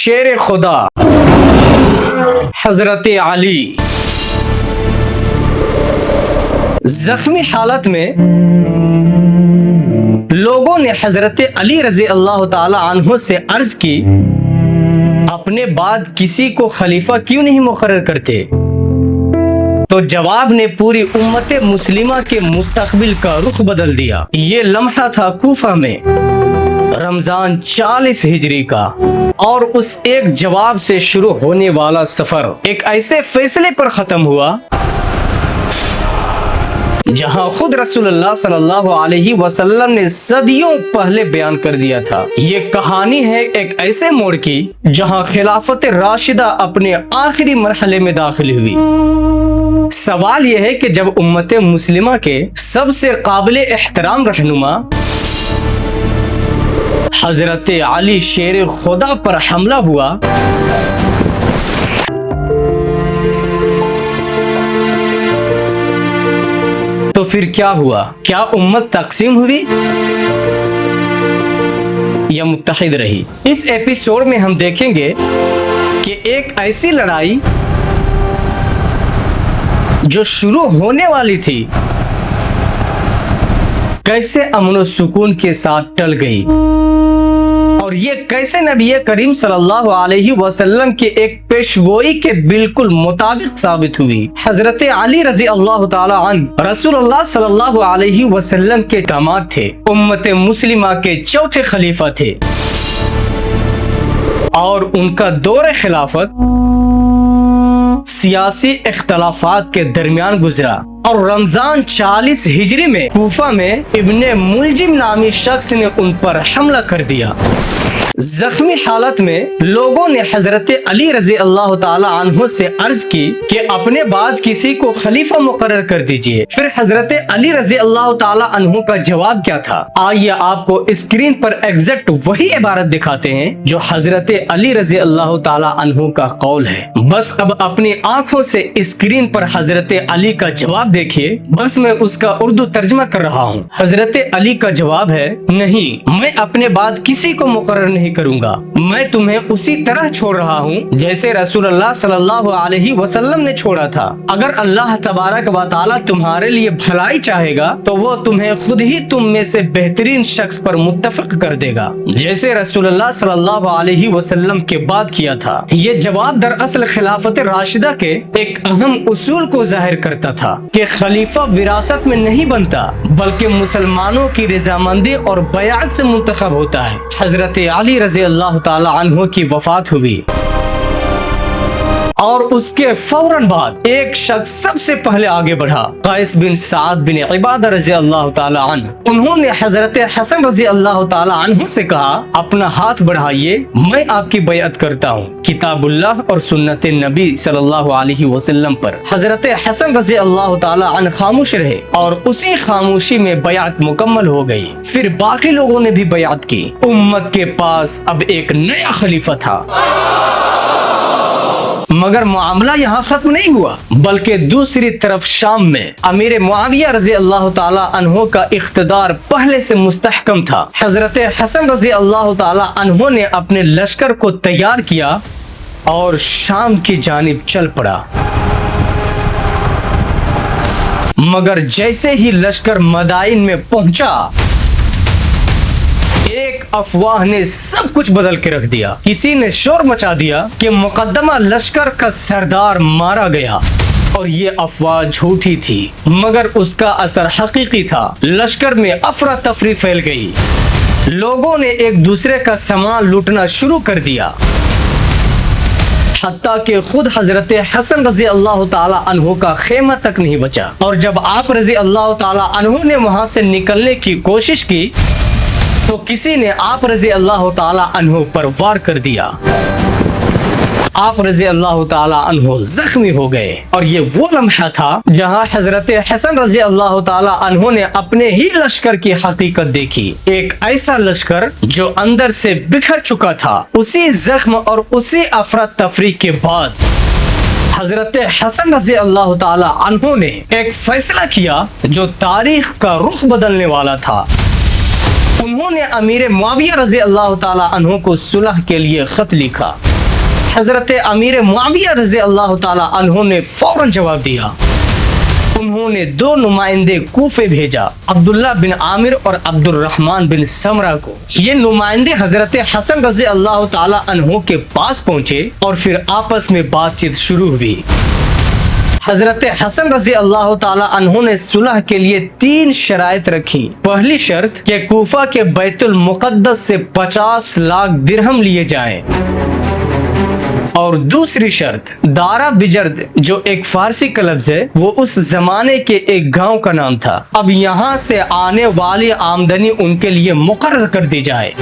शेर खुदा हजरत अली जख्मी हालत में लोगों ने हजरत अली रजी अल्लाह ताला अन्हु से अर्ज की, अपने बाद किसी को खलीफा क्यों नहीं मुकर्रर करते? तो जवाब ने पूरी उम्मत मुस्लिमा के मुस्तकबिल का रुख बदल दिया। ये लम्हा था कूफा में रमजान 40 हिजरी का, और उस एक जवाब से शुरू होने वाला सफर एक ऐसे फैसले पर खत्म हुआ जहां खुद रसूलुल्लाह सल्लल्लाहु अलैहि वसल्लम ने सदियों पहले बयान कर दिया था। ये कहानी है एक ऐसे मोड़ की जहां खिलाफत राशिदा अपने आखिरी मरहले में दाखिल हुई। सवाल यह है कि जब उम्मत मुस्लिमा के सबसे काबिल एहतराम रहनुमा हजरत अली शेर खुदा पर हमला हुआ, तो फिर क्या हुआ? क्या उम्मत तकसीम हुई या मुत्तहिद रही? इस एपिसोड में हम देखेंगे कि एक ऐसी लड़ाई जो शुरू होने वाली थी कैसे अमन व सुकून के साथ टल गई, और ये कैसे नबी करीम सल्लल्लाहु अलैहि वसल्लम के एक पेशगोई के बिल्कुल मुताबिक साबित हुई। हजरत अली रजी अल्लाह ताला अन्हु रसूलुल्लाह सल्लल्लाहु अलैहि वसल्लम के दामाद थे, उम्मत मुस्लिमा के चौथे खलीफा थे, और उनका दौर खिलाफत सियासी इख्तलाफात के दरमियान गुजरा, और रमजान 40 हिजरी में कूफा में इब्ने मुलजिम नामी शख्स ने उन पर हमला कर दिया। जख्मी हालत में लोगों ने हजरत अली रजी अल्लाह ताला अन्हु से अर्ज की कि अपने बाद किसी को खलीफा मुकर्रर कर दीजिए। फिर हजरत अली रजी अल्लाह ताला अन्हु का जवाब क्या था? आइए आपको स्क्रीन पर एग्जैक्ट वही इबारत दिखाते हैं जो हजरत अली रजी अल्लाह ताला अन्हु का कौल है। बस अब अपनी आंखों से स्क्रीन पर हजरत अली का जवाब देखिए। बस मैं उसका उर्दू तर्जमा कर रहा हूँ। हजरत अली का जवाब है, नहीं, मैं अपने बाद किसी को मुकर्रर नहीं करूंगा। मैं तुम्हें उसी तरह छोड़ रहा हूँ जैसे रसूलुल्लाह सल्लल्लाहु अलैहि वसल्लम ने छोड़ा था। अगर अल्लाह तबारक व तआला तुम्हारे लिए भलाई चाहेगा तो वो तुम्हें खुद ही तुम में से बेहतरीन शख्स पर मुत्तफक कर देगा, जैसे रसूलुल्लाह सल्लल्लाहु अलैहि वसल्लम के बाद किया था। ये जवाब दरअसल खिलाफत राशिदा के एक अहम उसूल को जाहिर करता था कि खलीफा विरासत में नहीं बनता बल्कि मुसलमानों की रजामंदी और बयात से मुंतखब होता है। हजरत अली रजी अल्लाह ताला अन्हु की वफात हुई और उसके फौरन बाद एक शख्स सबसे पहले आगे बढ़ा, कैस बिन साद बिन इबादा रजी अल्लाह ताला अन्हु। उन्होंने हजरत हसन रजी अल्लाह ताला अन्हु से कहा, अपना हाथ बढ़ाइए, मैं आपकी बैअत करता हूँ किताबुल्लाह और सुन्नत नबी सल्लल्लाहु अलैहि वसल्लम पर। हजरत हसन रजी अल्लाह ताला अन्हु खामोश रहे और उसी खामोशी में बैअत मुकम्मल हो गई। फिर बाकी लोगों ने भी बैअत की। उम्मत के पास अब एक नया खलीफा था। मगर मामला यहाँ खत्म नहीं हुआ, बल्कि दूसरी तरफ शाम में अमीर मुआविया रजी अल्लाह ताला अन्हु का इख्तिदार पहले से मुस्तहकम था। हजरत हसन रजी अल्लाह ताला अन्हु ने अपने लश्कर को तैयार किया और शाम की जानिब चल पड़ा। मगर जैसे ही लश्कर मदाइन में पहुंचा, एक अफवाह ने सब कुछ बदल के रख दिया। किसी ने शोर मचा दिया कि मुकद्दमा लश्कर का सरदार मारा गया, और ये अफवाह झूठी थी मगर उसका असर हकीकी था। लश्कर में अफरा तफरी फैल गई, लोगों ने एक दूसरे का सामान लूटना शुरू कर दिया, हत्ता कि खुद हजरत हसन रजी अल्लाह ताला अन्हु का खेमा तक नहीं बचा। और जब आप रजी अल्लाह ताला अन्हु ने वहां से निकलने की कोशिश की तो किसी ने आप रजी अल्लाह ताला अन्हु पर वार कर दिया। आप रजी अल्लाह ताला अन्हु जख्मी हो गए, और ये वो लम्हा था जहां हजरत हसन रजी अल्लाह ताला अन्हु ने अपने ही लश्कर की हकीकत देखी। एक ऐसा लश्कर जो अंदर से बिखर चुका था। उसी जख्म और उसी अफरा तफरी के बाद हजरत हसन रजी अल्लाह ताला अन्हु ने एक फैसला किया जो तारीख का रुख बदलने वाला था। उन्होंने अमीर मुआविया रजी अल्लाह ताला अन्हु को सुलह के लिए खत लिखा हजरत अमीर मुआविया रज़ी अल्लाह ताला अन्हु ने फौरन जवाब दिया। उन्होंने 2 नुमाइंदे कूफे भेजा, अब्दुल्ला बिन आमिर और अब्दुर्रहमान बिन समरा को। ये नुमाइंदे हजरत हसन रज़ी अल्लाह ताला अन्हु के पास पहुँचे और फिर आपस में बातचीत शुरू हुई। हजरत हसन रज़ी अल्लाह ताला अन्हु ने सुलह के लिए 3 शराइत रखी। पहली शर्त कि कूफा के बैतुल मुक़द्दस से 50 लाख दिरहम लिए जाएं। और दूसरी शर्त दारा बिजर्द, जो एक फारसी का लफ्ज है, वो उस जमाने के एक गांव का नाम था। अब यहाँ से आने वाली आमदनी उनके लिए मुकर्रर कर दी जाए।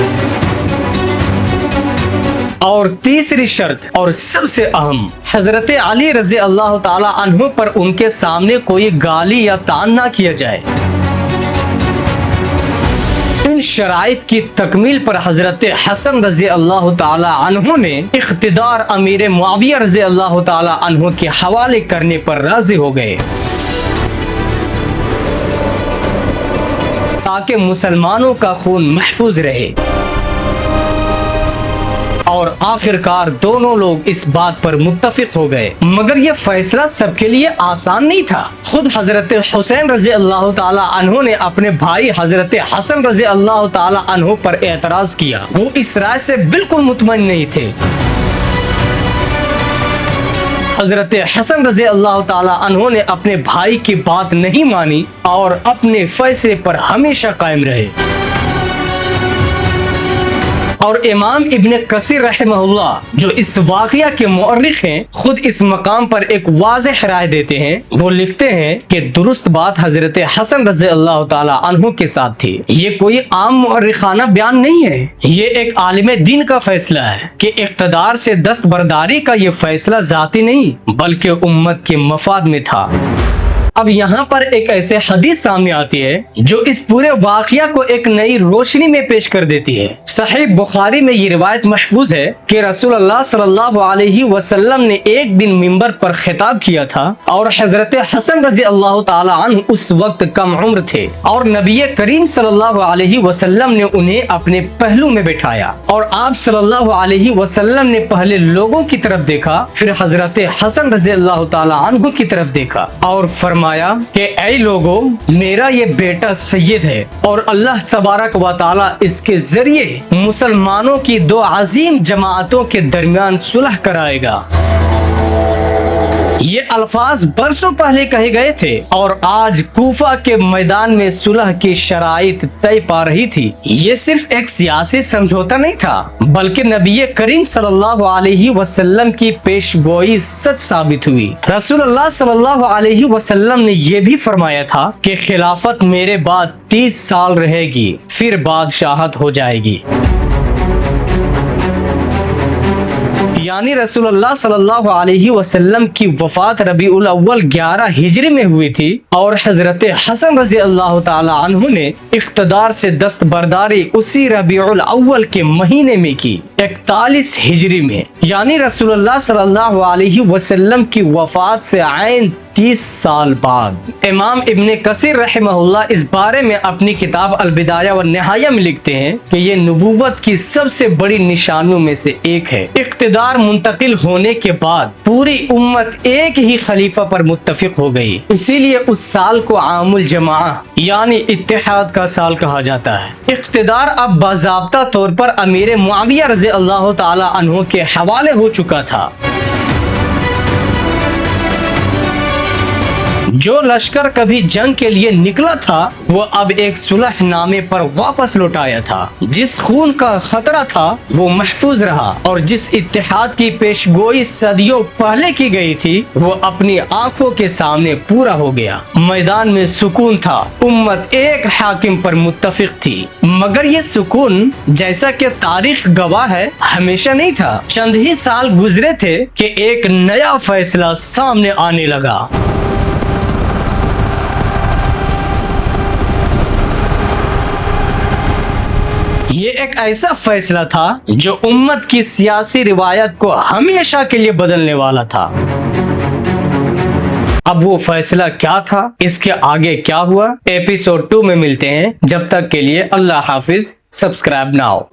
और तीसरी शर्त और सबसे अहम, हजरत अली रज़ी अल्लाह ताला अन्हु पर उनके सामने कोई गाली या तान ना किया जाए। इन शराइत की तकमील पर हजरत हसन रज़ी अल्लाह ताला अन्हु ने इख्तिदार अमीर मुआविया रज़ी अल्लाह ताला अन्हु के हवाले करने पर राजी हो गए, ताकि मुसलमानों का खून महफूज रहे। और आखिरकार दोनों लोग इस बात पर मुत्तफिक हो गए। मगर यह फैसला सबके लिए आसान नहीं था। खुद हजरत हुसैन रज़ी अल्लाह ताला अन्हु ने अपने भाई हजरत हसन रज़ी अल्लाह ताला अन्हु पर एतराज किया। वो इस राय से बिल्कुल मुतमईन नहीं थे। हजरत हसन रज़ी अल्लाह ताला अन्हु ने अपने भाई की बात नहीं मानी और अपने फैसले पर हमेशा कायम रहे। और इमाम इब्न कसीर रहमहुल्लाह, जो इस वाक़िया के मुअर्रिख हैं, खुद इस मकाम पर एक वाज़ेह राय देते हैं। वो लिखते हैं कि दुरुस्त बात हजरत हसन रज़ी अल्लाह ताला अन्हु के साथ थी। ये कोई आम मुअर्रिखाना बयान नहीं है, ये एक आलिम दीन का फैसला है कि इक़्तिदार से दस्तबरदारी का ये फैसला जाती नहीं बल्कि उम्मत के मफाद में था। अब यहाँ पर एक ऐसे हदीस सामने आती है जो इस पूरे वाक़िया को एक नई रोशनी में पेश कर देती है। सही बुखारी में ये रिवायत महफूज है कि रसूलुल्लाह सल्लल्लाहु अलैहि वसल्लम ने एक दिन मिंबर पर खिताब किया था और हजरत हसन रज़ी अल्लाह ताला अन्हु उस वक्त कम उम्र थे और नबी करीम सल्लल्लाहु अलैहि वसल्लम ने उन्हें अपने पहलू में बैठाया और आप सल्लल्लाहु अलैहि वसल्लम ने पहले लोगों की तरफ देखा, फिर हजरत हसन रज़ी अल्लाह ताला अन्हु की तरफ देखा और फरमाया कि ऐ लोगों, मेरा ये बेटा सैयद है और अल्लाह तबारक व ताला इसके जरिए मुसलमानों की 2 अजीम जमातों के दरमियान सुलह कराएगा। ये अल्फाज बरसों पहले कहे गए थे और आज कूफा के मैदान में सुलह की शराइत तय पा रही थी। ये सिर्फ एक सियासी समझौता नहीं था बल्कि नबी करीम सल्लल्लाहु अलैहि वसल्लम की पेशगोई सच साबित हुई। रसूलुल्लाह सल्लल्लाहु अलैहि वसल्लम ने ये भी फरमाया था कि खिलाफत मेरे बाद 30 साल रहेगी, फिर बादशाहत हो जाएगी। यानी रसूलुल्लाह सल्लल्लाहु अलैहि वसल्लम की वफात रबीउल अव्वल 11 हिजरी में हुई थी और हजरत हसन रज़ी अल्लाह ताला अन्हु ने इख्तिदार से दस्तबरदारी उसी रबीउल अव्वल के महीने में की, 41 हिजरी में। यानी रसूलुल्लाह सल्लल्लाहु अलैहि वसल्लम की वफात से आइन 30 साल बाद। इमाम इब्न कसीर रहमहुल्लाह इस बारे में अपनी किताब अल-बिदाया व निहाया में लिखते हैं कि ये नबूवत की सबसे बड़ी निशानियों में से एक है। इख्तिदार मुंतकिल होने के बाद पूरी उम्मत एक ही खलीफा पर मुत्तफिक हो गई, इसीलिए उस साल को आमुल जमा यानी इत्तेहाद का साल कहा जाता है। इख्तिदार अब बाज़ाब्ता तौर पर अमीर मुआविया रज़ी अल्लाह ताला अन्हु के हवाले हो चुका था। जो लश्कर कभी जंग के लिए निकला था वो अब एक सुलह नामे पर वापस लौट आया था। जिस खून का खतरा था वो महफूज रहा और जिस इत्तेहाद की पेशगोई सदियों पहले की गई थी वो अपनी आंखों के सामने पूरा हो गया। मैदान में सुकून था, उम्मत एक हाकिम पर मुत्तफिक थी। मगर ये सुकून, जैसा कि तारीख गवाह है, हमेशा नहीं था। चंद ही साल गुजरे थे कि एक नया फैसला सामने आने लगा। ये एक ऐसा फैसला था जो उम्मत की सियासी रिवायत को हमेशा के लिए बदलने वाला था। अब वो फैसला क्या था, इसके आगे क्या हुआ, एपिसोड 2 में मिलते हैं। जब तक के लिए अल्लाह हाफिज। Subscribe now.